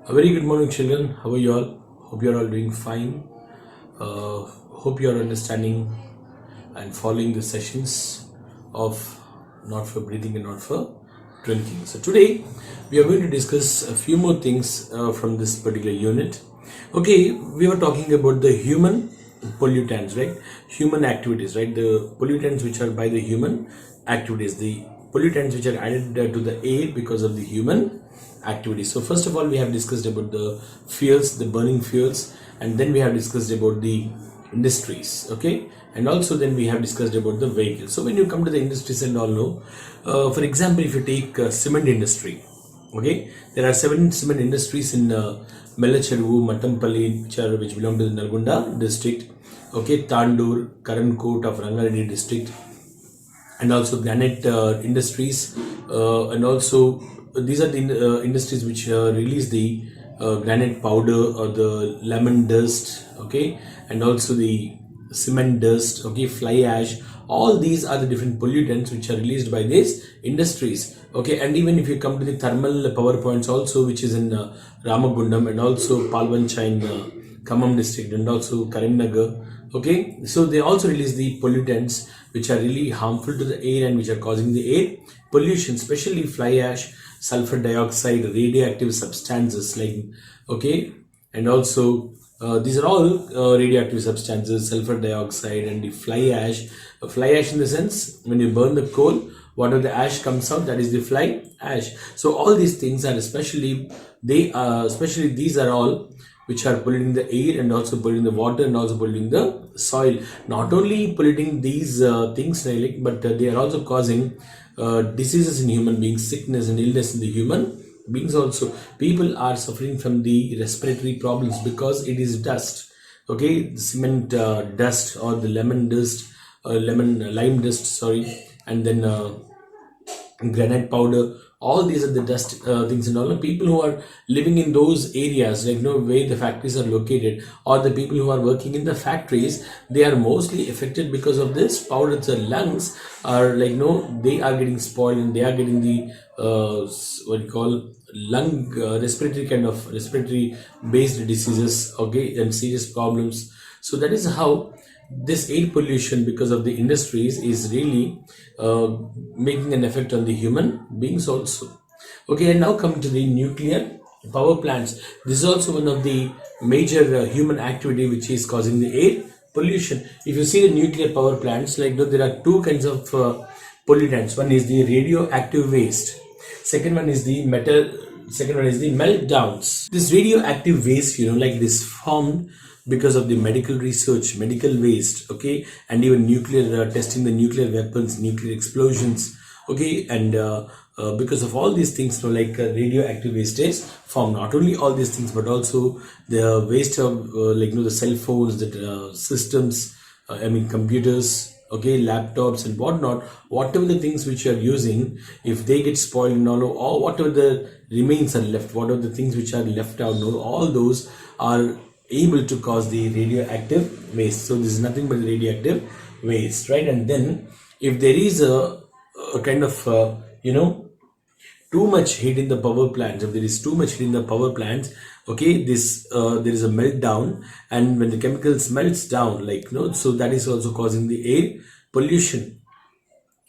A very good morning, children. How are you all? Hope you are all doing fine. Hope you are understanding and following the sessions of not for breathing and not for drinking. So today we are going to discuss a few more things from this particular unit. Okay, we were talking about the human pollutants, right? Human activities, right? The pollutants which are by the human activities, the pollutants which are added to the air because of the human activities. So first of all, we have discussed about the fuels, the burning fuels, and then we have discussed about the industries. Okay, and also then we have discussed about the vehicles. So when you come to the industries and all know, for example, if you take cement industry, okay, there are 7 cement industries in Melacheruvu, Matampalli, which belong to the Nalgonda district. Okay, Tandur, Karankot of Rangareddy district, and also granite industries, and also these are the industries which release the granite powder or the lemon dust. Okay, and also the cement dust. Okay, fly ash. All these are the different pollutants which are released by these industries. Okay, and even if you come to the thermal power points also, which is in Ramagundam and also Palvancha in Khammam district and also Karimnagar. Okay, so they also release the pollutants which are really harmful to the air and which are causing the air pollution, especially fly ash, sulfur dioxide, radioactive substances like, okay, and also these are all radioactive substances, sulfur dioxide and the fly ash. Fly ash in the sense when you burn the coal, whatever the ash comes out, that is the fly ash. So all these things are especially these are all which are polluting the air and also polluting the water and also polluting the soil. Not only polluting these things, but they are also causing diseases in human beings, sickness and illness in the human beings also. People are suffering from the respiratory problems because it is dust. Okay, the cement dust or the lemon dust, lime dust, sorry, and then granite powder. All these are the dust things and all. People who are living in those areas, like where the factories are located, or the people who are working in the factories, they are mostly affected because of this powder. Their lungs are like they are getting spoiled and they are getting the what you call lung respiratory kind of respiratory based diseases. Okay, and serious problems. So that is how this air pollution because of the industries is really making an effect on the human beings also. Okay, and now come to the nuclear power plants. This is also one of the major human activity which is causing the air pollution. If you see the nuclear power plants, like there are two kinds of pollutants. One is the radioactive waste. Second one is the metal. Second one is the meltdowns. This radioactive waste, like this formed because of the medical research, medical waste, okay, and even nuclear testing, the nuclear weapons, nuclear explosions, okay, and because of all these things, radioactive waste is formed. Not only all these things, but also the waste of the cell phones, the systems, computers, okay, laptops and whatnot. Whatever the things which you are using, if they get spoiled and or whatever the remains are left, whatever the things which are left out, all those are able to cause the radioactive waste. So this is nothing but radioactive waste, right? And then if there is a kind of too much heat in the power plants, if there is too much heat in the power plants, okay, this there is a meltdown, and when the chemicals melts down, so that is also causing the air pollution.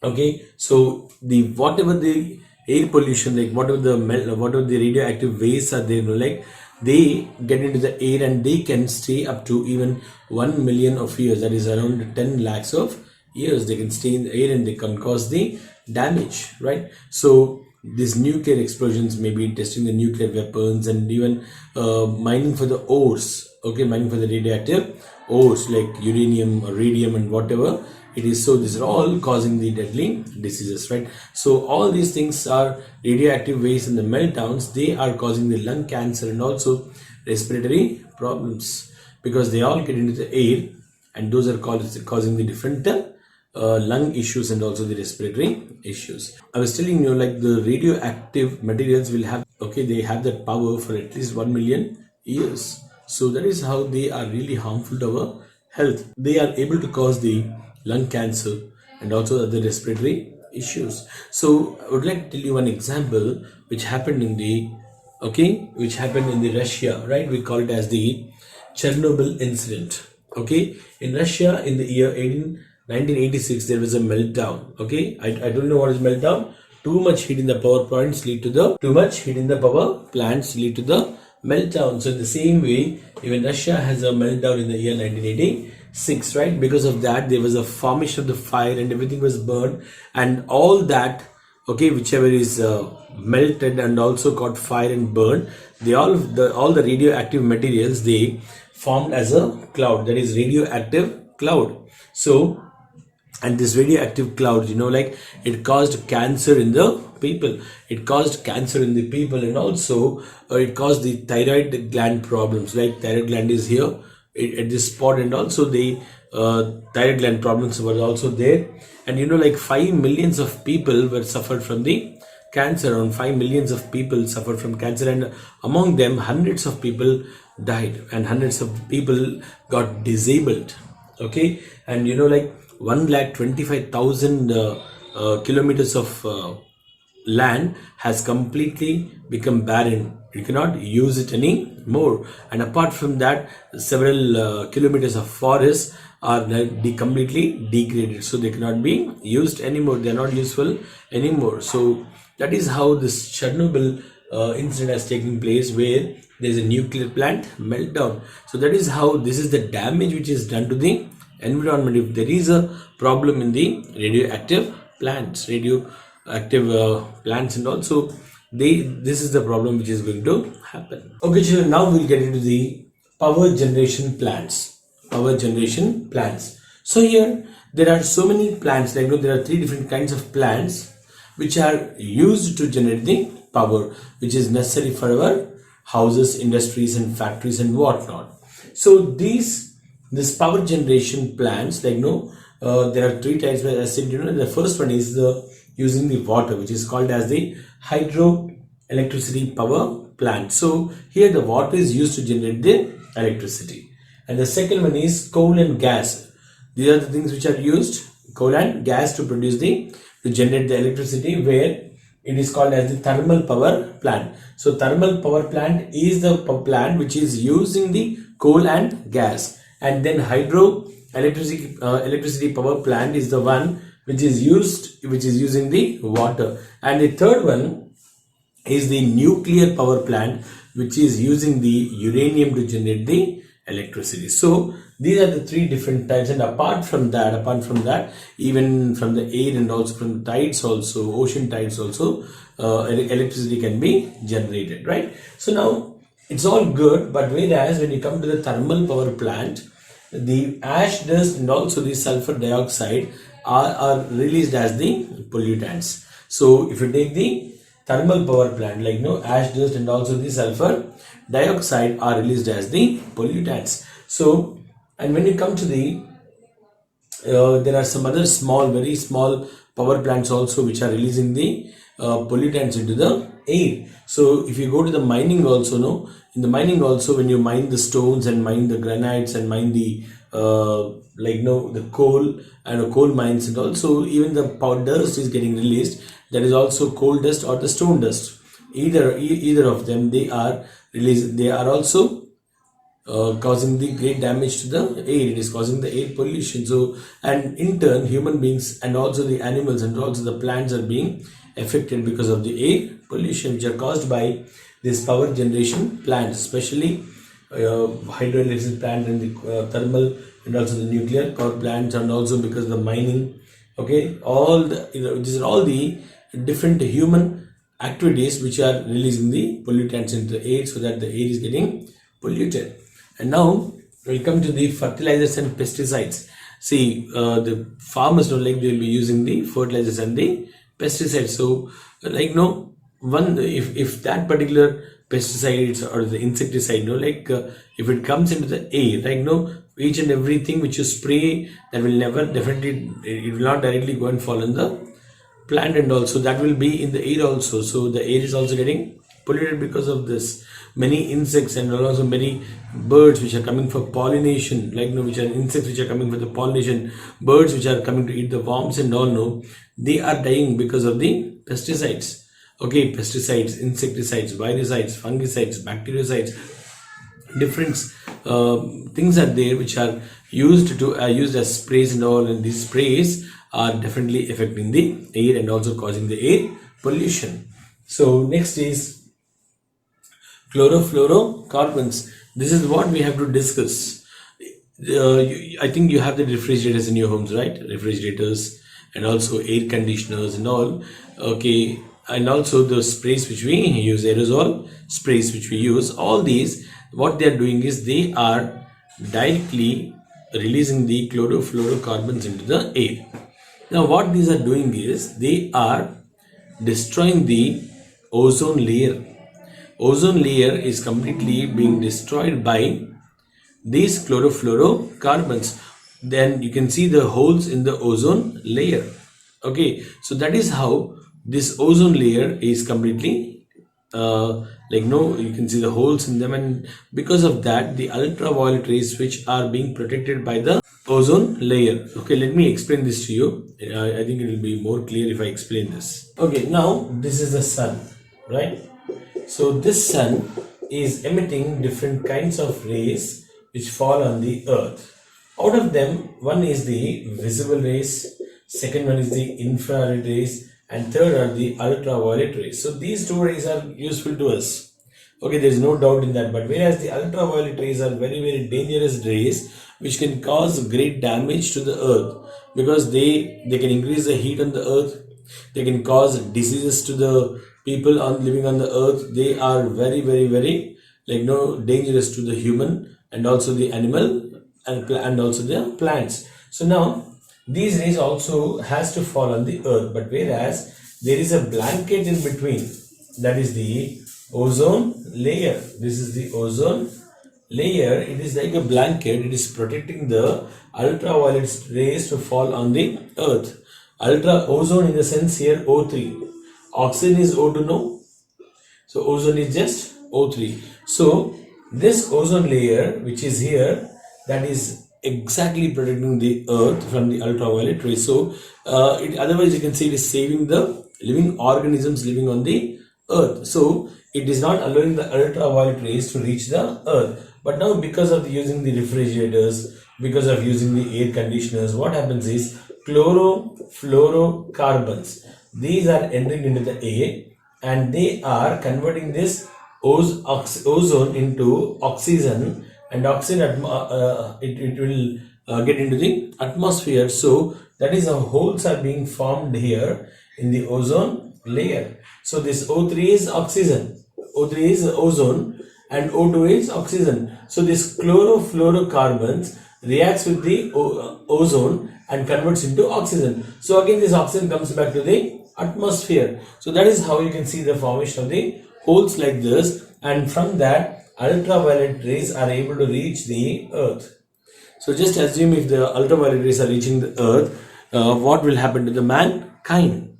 Okay, so the whatever the air pollution, whatever the radioactive waste are there, they get into the air and they can stay up to even 1 million of years, that is around 10 lakhs of years. They can stay in the air and they can cause the damage, right? So these nuclear explosions, maybe testing the nuclear weapons and even mining for the ores, okay, mining for the radioactive ores like uranium or radium and whatever it is. So these are all causing the deadly diseases, right? So all these things are radioactive waste, and the meltdowns, they are causing the lung cancer and also respiratory problems because they all get into the air, and those are causing the different lung issues and also the respiratory issues. I was telling you, the radioactive materials will have, okay, they have that power for at least 1 million years. So that is how they are really harmful to our health. They are able to cause the lung cancer and also other respiratory issues. So I would like to tell you one example which happened in the okay, which happened in the Russia, right? We call it as the Chernobyl incident. Okay, in Russia in the year 1986 there was a meltdown. Okay, I don't know what is meltdown. Too much heat in the power plants lead to the meltdown. So in the same way, even Russia has a meltdown in the year 1986, right? Because of that, there was a formation of the fire and everything was burned, and all that, okay, whichever is melted and also caught fire and burned, all the radioactive materials, they formed as a cloud, that is radioactive cloud. So, and this radioactive cloud, like, it caused cancer in the people, and also it caused the thyroid gland problems, like thyroid gland is here at this spot, and also the thyroid gland problems were also there. And like 5 millions of people were suffered from the cancer. Around 5 millions of people suffered from cancer, and among them hundreds of people died and hundreds of people got disabled. Okay, and like 1,25,000 kilometers of land has completely become barren. You cannot use it anymore. And apart from that, several kilometers of forest are completely degraded, so they cannot be used anymore. They are not useful anymore. So that is how this Chernobyl incident has taken place, where there is a nuclear plant meltdown. So that is how this is the damage which is done to the environment. If there is a problem in the radioactive plants, and also this is the problem which is going to happen. Okay, children, now we'll get into the power generation plants. So here there are so many plants, like there are 3 different kinds of plants which are used to generate the power which is necessary for our houses, industries and factories and whatnot. So this power generation plants, like there are 3 types. As I said, the first one is using the water, which is called as the hydroelectricity power plant. So here the water is used to generate the electricity. And the second one is coal and gas. These are the things which are used, coal and gas, to generate the electricity, where it is called as the thermal power plant. So thermal power plant is the plant which is using the coal and gas. And then electricity power plant is the one which is using the water. And the third one is the nuclear power plant, which is using the uranium to generate the electricity. So these are the 3 different types. And apart from that, even from the air and also from the tides, also ocean tides, also electricity can be generated, right? So now it's all good, but whereas when you come to the thermal power plant, the ash dust and also the sulfur dioxide are released as the pollutants. So if you take the thermal power plant, like ash dust and also the sulfur dioxide are released as the pollutants. So, and when you come to the there are some other very small power plants also which are releasing the pollutants into the air. So if you go to the mining also, in the mining also, when you mine the stones and mine the granites and mine the the coal and coal mines, and also even the power dust is getting released. That is also coal dust or the stone dust. Either of them, they are released. They are also causing the great damage to the air. It is causing the air pollution. So, and in turn, human beings and also the animals and also the plants are being affected because of the air pollution, which are caused by this power generation plants, especially hydroelectric plant and the thermal and also the nuclear power plants, and also because of the mining. Okay, all the these are all the different human activities which are releasing the pollutants into the air, so that the air is getting polluted. And now we'll come to the fertilizers and pesticides. See, the farmers don't like, they'll be using the fertilizers and the pesticides. So if that particular pesticides or the insecticide, if it comes into the air, each and everything which you spray, that will never, definitely, it will not directly go and fall in the plant, and also that will be in the air also. So the air is also getting polluted because of this. Many insects and also many birds which are coming for pollination, which are insects which are coming for the pollination, birds which are coming to eat the worms and all, they are dying because of the pesticides. Okay, pesticides, insecticides, virucides, fungicides, bactericides, different things are there which are used as sprays and all, and these sprays are definitely affecting the air and also causing the air pollution. So next is chlorofluorocarbons. This is what we have to discuss. I think you have the refrigerators in your homes, right? Refrigerators and also air conditioners and all. Okay, and also the sprays which we use, aerosol sprays which we use. All these, what they are doing is they are directly releasing the chlorofluorocarbons into the air. Now, what these are doing is they are destroying the ozone layer. Ozone layer is completely being destroyed by these chlorofluorocarbons. Then you can see the holes in the ozone layer. Okay, so that is how this ozone layer is completely you can see the holes in them, and because of that the ultraviolet rays which are being protected by the ozone layer. Okay, let me explain this to you. I think it will be more clear if I explain this. Okay, now this is the sun, right? So this sun is emitting different kinds of rays which fall on the earth. Out of them, one is the visible rays, second one is the infrared rays, and third are the ultraviolet rays. So these two rays are useful to us. Okay, there is no doubt in that. But whereas the ultraviolet rays are very dangerous rays which can cause great damage to the earth, because they can increase the heat on the earth. They can cause diseases to the people living on the earth. They are very dangerous to the human and also the animal and also the plants. So now these rays also has to fall on the earth, but whereas there is a blanket in between, that is the ozone layer. This is the ozone layer. It is like a blanket. It is protecting the ultraviolet rays to fall on the earth. Ozone in the sense here O3. Oxygen is O2, no? So ozone is just O3. So this ozone layer which is here, that is exactly protecting the earth from the ultraviolet rays. So otherwise you can say it is saving the living organisms living on the earth. So it is not allowing the ultraviolet rays to reach the earth. But now because of using the refrigerators, because of using the air conditioners, what happens is chlorofluorocarbons, these are entering into the air and they are converting this ozone into oxygen, and oxygen it will get into the atmosphere. So that is how holes are being formed here in the ozone layer. So this O3 is oxygen, O3 is ozone, and O2 is oxygen. So this chlorofluorocarbons reacts with the ozone and converts into oxygen. So again this oxygen comes back to the atmosphere. So that is how you can see the formation of the holes like this, and from that ultraviolet rays are able to reach the earth. So just assume if the ultraviolet rays are reaching the earth, what will happen to the mankind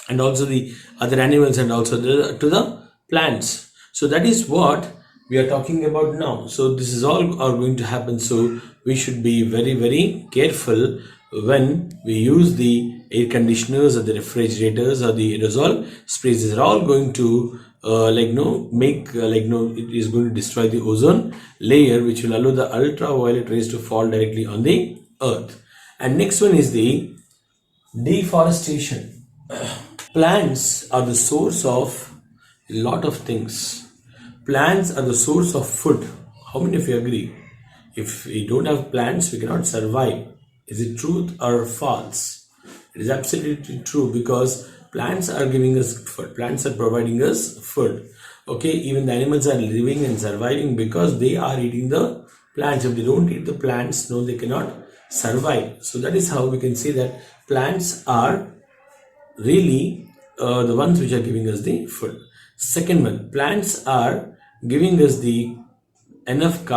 and also the other animals and also to the plants. So that is what we are talking about now. So this is all are going to happen. So we should be very careful when we use the air conditioners or the refrigerators or the aerosol sprays. These are all going to it is going to destroy the ozone layer, which will allow the ultraviolet rays to fall directly on the earth. And next one is the deforestation. Plants are the source of a lot of things. Plants are the source of food. How many of you agree? If we don't have plants, we cannot survive. Is it truth or false? It is absolutely true, because plants are giving us food. Plants are providing us food. Okay, even the animals are living and surviving because they are eating the plants. If they don't eat the plants, no, they cannot survive. So that is how we can say that plants are really the ones which are giving us the food. Second one, plants are giving us the enough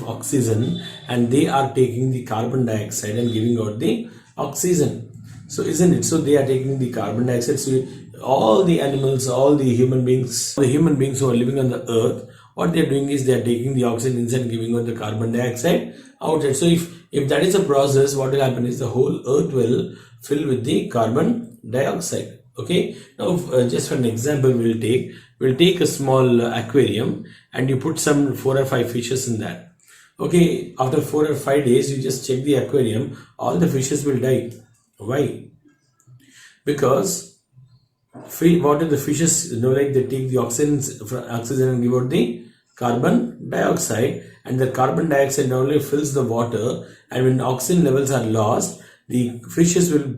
oxygen, and they are taking the carbon dioxide and giving out the oxygen. So isn't it? So they are taking the carbon dioxide. So all the animals, all the human beings who are living on the earth, what they are doing is they are taking the oxygen inside and giving out the carbon dioxide outside. So if that is a process, what will happen is the whole earth will fill with the carbon dioxide. Okay, now just for an example, we'll take a small aquarium, and you put some 4 or 5 fishes in that. Okay, after 4 or 5 days, you just check the aquarium, all the fishes will die. Why? Because what do the fishes, like they take the oxygen and give out the carbon dioxide, and the carbon dioxide not only fills the water, and when oxygen levels are lost, the fishes will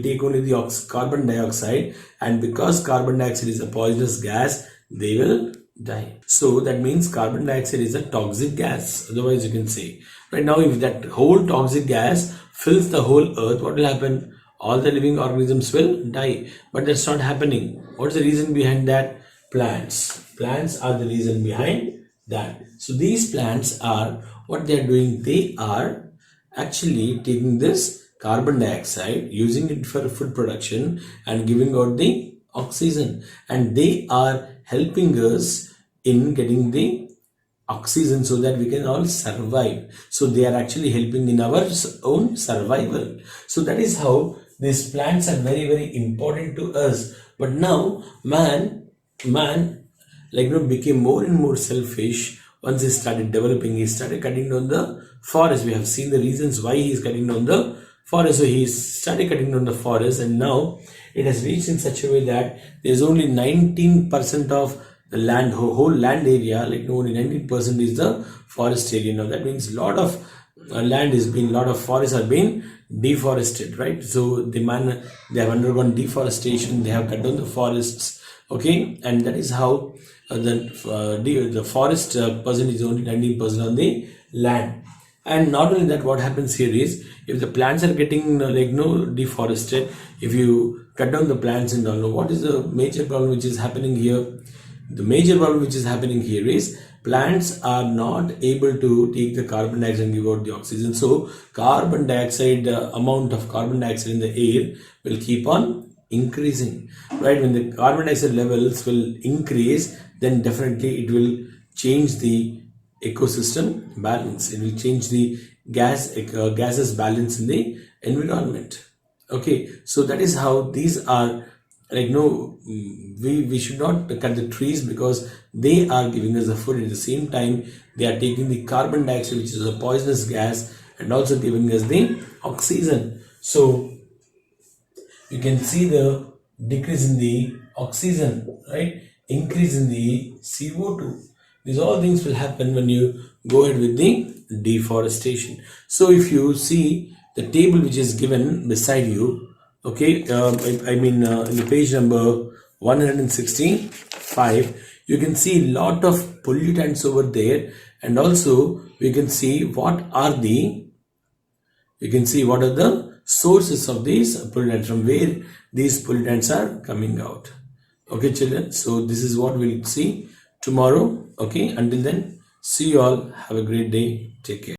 take only the carbon dioxide, and because carbon dioxide is a poisonous gas, they will die. So that means carbon dioxide is a toxic gas, otherwise you can say. Right now, if that whole toxic gas fills the whole earth, what will happen? All the living organisms will die. But that's not happening. What's the reason behind that? Plants are the reason behind that. So these plants are, what they are doing, they are actually taking this carbon dioxide, using it for food production, and giving out the oxygen, and they are helping us in getting the oxygen so that we can all survive. So they are actually helping in our own survival. So that is how these plants are very, very important to us. But now man became more and more selfish. Once he started developing, he started cutting down the forest. We have seen the reasons why he is cutting down the forest. So he started cutting down the forest, and now it has reached in such a way that there is only 19% of the land, whole land area, only 19% is the forest area. Now that means a lot of lot of forests are being deforested, right? So they have undergone deforestation, they have cut down the forests. Okay, and that is how the forest percentage is only 19% on the land. And not only that, what happens here is, if the plants are getting deforested, if you cut down the plants and all, what is the major problem which is happening here? The major problem which is happening here is, plants are not able to take the carbon dioxide and give out the oxygen. So carbon dioxide, amount of carbon dioxide in the air will keep on increasing, right? When the carbon dioxide levels will increase, then definitely it will change the ecosystem balance. It will change the gases balance in the environment. Okay, so that is how these are, no, we should not cut the trees, because they are giving us the food. At the same time, they are taking the carbon dioxide, which is a poisonous gas, and also giving us the oxygen. So you can see the decrease in the oxygen, right? Increase in the CO2. These all things will happen when you go ahead with the deforestation. So if you see the table which is given beside you, okay, in the page number 165, you can see a lot of pollutants over there, and also we can see what are the sources of these pollutants, from where these pollutants are coming out. Okay, children, so this is what we'll see tomorrow. Okay, until then, see you all. Have a great day. Take care.